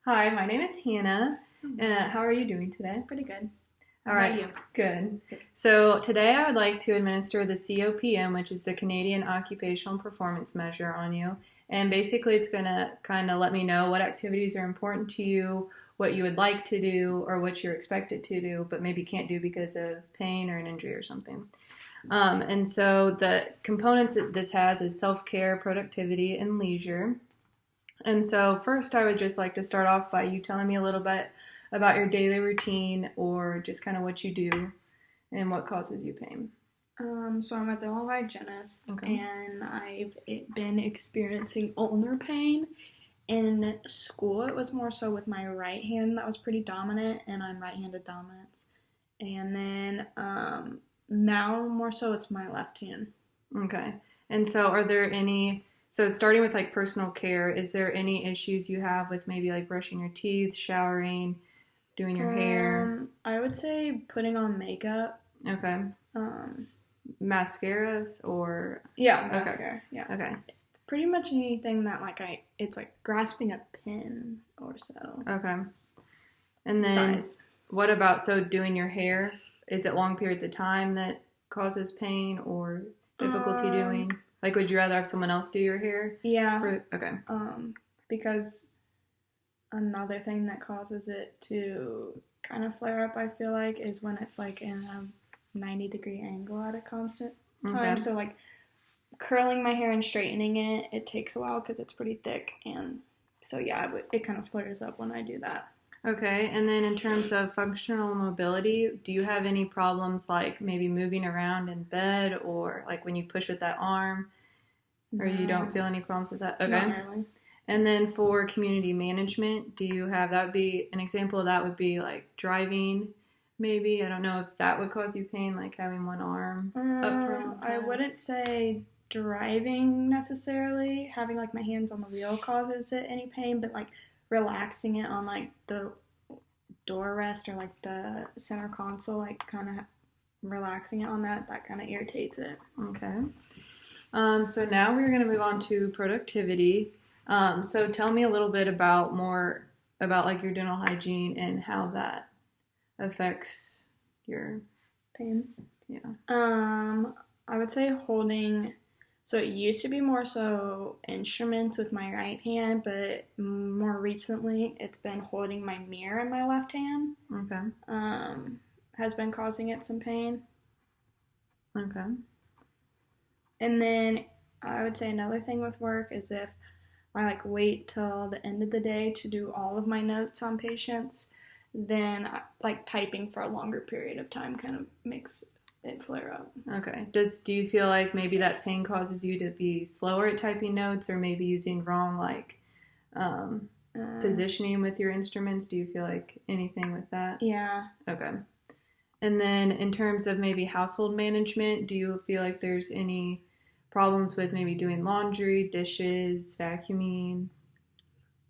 Hi, my name is Hannah. How are you doing today? Pretty good. All How about right, you? good. So today I would like to administer the COPM, which is the Canadian Occupational Performance Measure, on you. And basically, it's going to kind of let me know what activities are important to you, what you would like to do, or what you're expected to do, but maybe can't do because of pain or an injury or something. And so the components that this has is self-care, productivity, and leisure. And so, first, I would just like to start off by you telling me a little bit about your daily routine or just kind of what you do and what causes you pain. So I'm a dental hygienist, Okay. and I've been experiencing ulnar pain. In school, it was more so with my right hand that was pretty dominant, and I'm right-handed dominant. And then now more so it's my left hand. Okay. And so, are there any, so starting with like personal care, is there any issues you have with maybe like brushing your teeth, showering, doing your hair? I would say putting on makeup. Okay. Um, Mascaras or, yeah, okay. mascara. Yeah, Okay. pretty much anything that it's like grasping a pin or so. Okay. And then Size. what about, so doing your hair? Is it long periods of time that causes pain or difficulty doing? Like, would you rather have someone else do your hair? Yeah. Okay. Because another thing that causes it to kind of flare up, I feel like, is when it's like in a 90-degree angle at a constant time. Okay. So like curling my hair and straightening it, it takes a while because it's pretty thick, and so yeah, it kind of flares up when I do that. Okay. And then in terms of functional mobility, do you have any problems like maybe moving around in bed or like when you push with that arm? Or you don't feel any problems with that? Okay. Not really. And then for community management, do you have, that would be, an example of that would be like driving, maybe? I don't know if that would cause you pain, like having one arm up front. I wouldn't say driving necessarily. Having like my hands on the wheel causes it any pain, but like relaxing it on like the door rest or like the center console, like kind of relaxing it on that kind of irritates it. Okay. So now we're going to move on to productivity. So tell me a little bit more about like your dental hygiene and how that affects your Pain. Yeah. I would say holding. So it used to be more so instruments with my right hand, but more recently it's been holding my mirror in my left hand. Okay. Has been causing it some pain. Okay. And then I would say another thing with work is if I like wait till the end of the day to do all of my notes on patients, then like typing for a longer period of time kind of makes it flare up. Okay. Do you feel like maybe that pain causes you to be slower at typing notes or maybe using wrong like positioning with your instruments? Do you feel like anything with that? Yeah. Okay. And then in terms of maybe household management, do you feel like there's any problems with maybe doing laundry, dishes, vacuuming?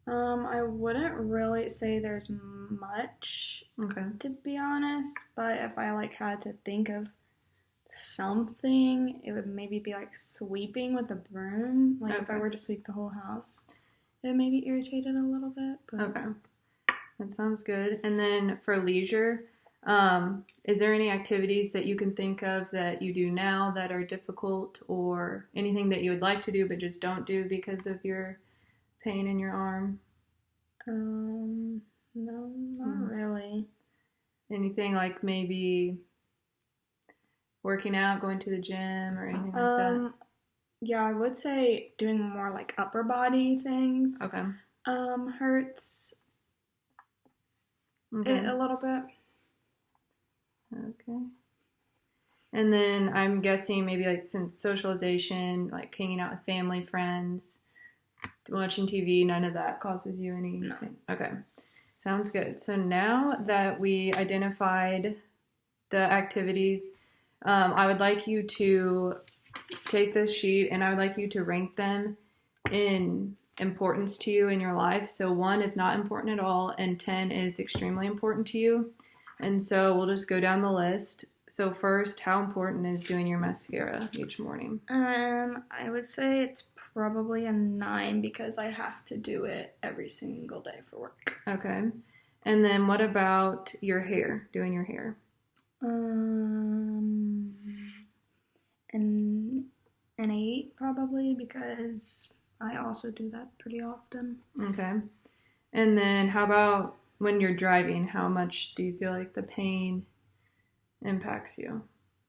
I wouldn't really say there's much, Okay. to be honest, but if I like had to think of something, it would maybe be like sweeping with a broom. Like if I Okay. were to sweep the whole house, it may be irritated a little bit. But Okay. That sounds good. And then for leisure, is there any activities that you can think of that you do now that are difficult or anything that you would like to do but just don't do because of your pain in your arm? No, not really. Anything like maybe working out, going to the gym or anything like that? Yeah, I would say doing more like upper body things Okay. hurts Okay. it a little bit. Okay. And then I'm guessing maybe like since socialization, like hanging out with family, friends, watching TV, none of that causes you any No. pain? Okay. Sounds good. So now that we identified the activities, I would like you to take this sheet and I would like you to rank them in importance to you in your life. So 1 is not important at all, and 10 is extremely important to you. And so we'll just go down the list. So first, how important is doing your mascara each morning? I would say it's probably a 9 because I have to do it every single day for work. Okay. And then what about your hair, doing your hair? An 8 probably because I also do that pretty often. Okay. And then how about when you're driving? How much do you feel like the pain impacts you?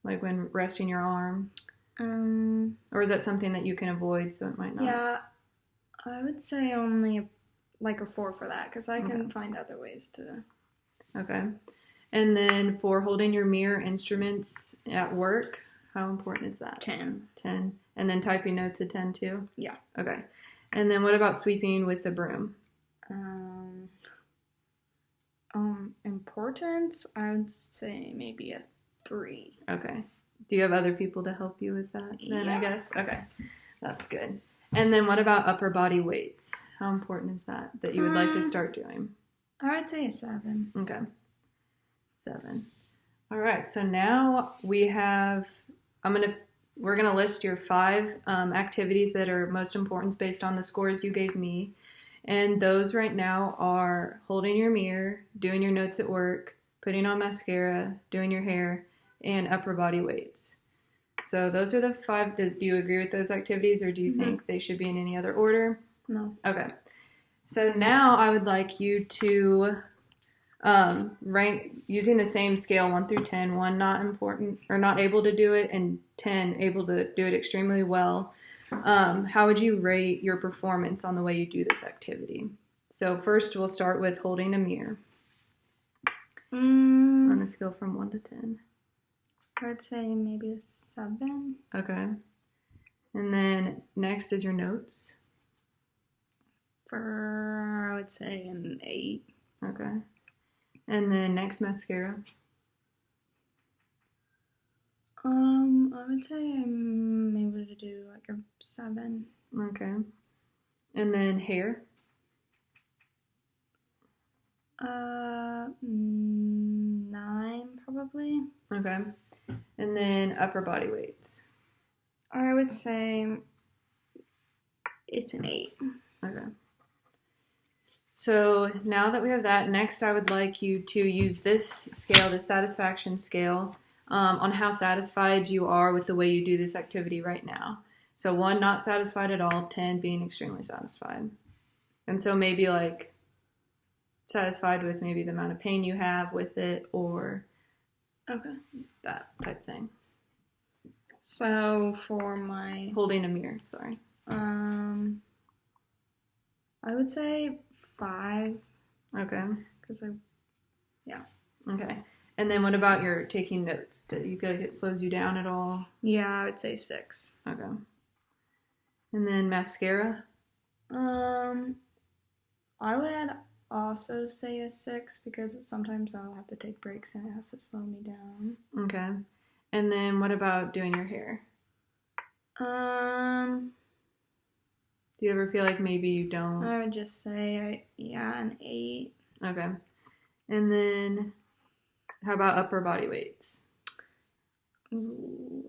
Like when resting your arm? Or is that something that you can avoid so it might not? Yeah, I would say only like a 4 for that because I can find other ways to. Okay. And then for holding your mirror instruments at work, how important is that? 10. 10. And then typing notes a 10 too? Yeah. Okay. And then what about sweeping with the broom? Importance, I would say maybe a 3. Okay. Do you have other people to help you with that then, Yeah. I guess? Okay. That's good. And then what about upper body weights? How important is that you would like to start doing? I would say a 7. Okay. 7. All right. So now we have, we're going to list your 5 activities that are most important based on the scores you gave me. And those right now are holding your mirror, doing your notes at work, putting on mascara, doing your hair, and upper body weights. So those are the 5. Do you agree with those activities, or do you think they should be in any other order? No. Okay. So now I would like you to rank using the same scale 1 through 10. 1 not important or not able to do it, and 10 able to do it extremely well. How would you rate your performance on the way you do this activity? So first we'll start with holding a mirror. On a scale from 1 to 10. I'd say maybe a 7. Okay. And then next is your notes. I would say an 8. Okay. And then next mascara. I would say I'm able to do like a 7. Okay. And then hair. 9 probably. Okay. And then upper body weights. I would say it's an 8. Okay. So now that we have that, next I would like you to use this scale, the satisfaction scale, on how satisfied you are with the way you do this activity right now. So 1, not satisfied at all, 10, being extremely satisfied. And so maybe like satisfied with maybe the amount of pain you have with it, or that type thing. So for my holding a mirror, sorry. I would say 5. Okay. Yeah. Okay. And then what about your taking notes? Do you feel like it slows you down at all? Yeah, I would say 6. Okay. And then mascara? I would also say a 6 because sometimes I'll have to take breaks and it has to slow me down. Okay. And then what about doing your hair? Do you ever feel like maybe you don't? I would just say, an 8. Okay. And then how about upper body weights? Ooh,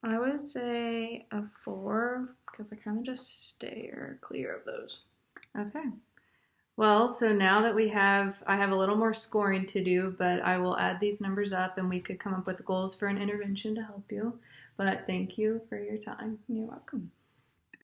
I would say a 4 because I kind of just steer clear of those. Okay. Well, so now that I have a little more scoring to do, but I will add these numbers up and we could come up with goals for an intervention to help you. But thank you for your time. You're welcome.